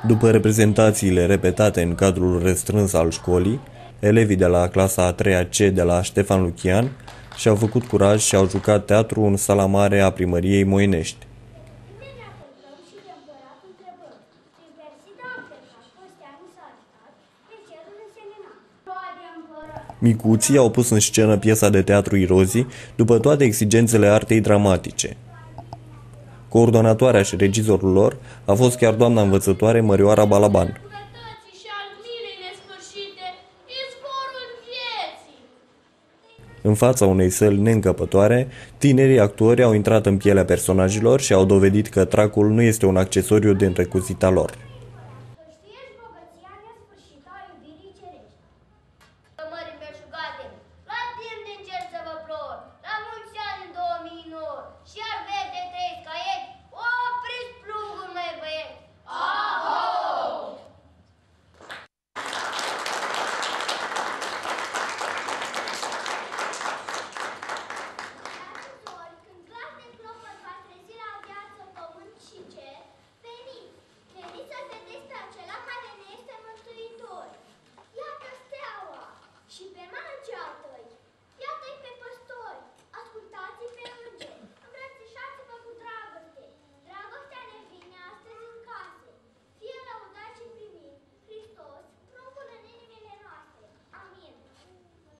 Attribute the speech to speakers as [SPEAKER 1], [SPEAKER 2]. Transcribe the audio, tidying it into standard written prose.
[SPEAKER 1] După reprezentațiile repetate în cadrul restrâns al școlii, elevii de la clasa a 3-a C de la Ștefan Lucian și-au făcut curaj și au jucat teatru în sala mare a primăriei Moinești. Micuții au pus în scenă piesa de teatru Irozii după toate exigențele artei dramatice. Coordonatoarea și regizorul lor a fost chiar doamna învățătoare Mărioara Balaban. În fața unei săli neîncăpătoare, tinerii actori au intrat în pielea personajelor și au dovedit că tracul nu este un accesoriu din recuzita lor.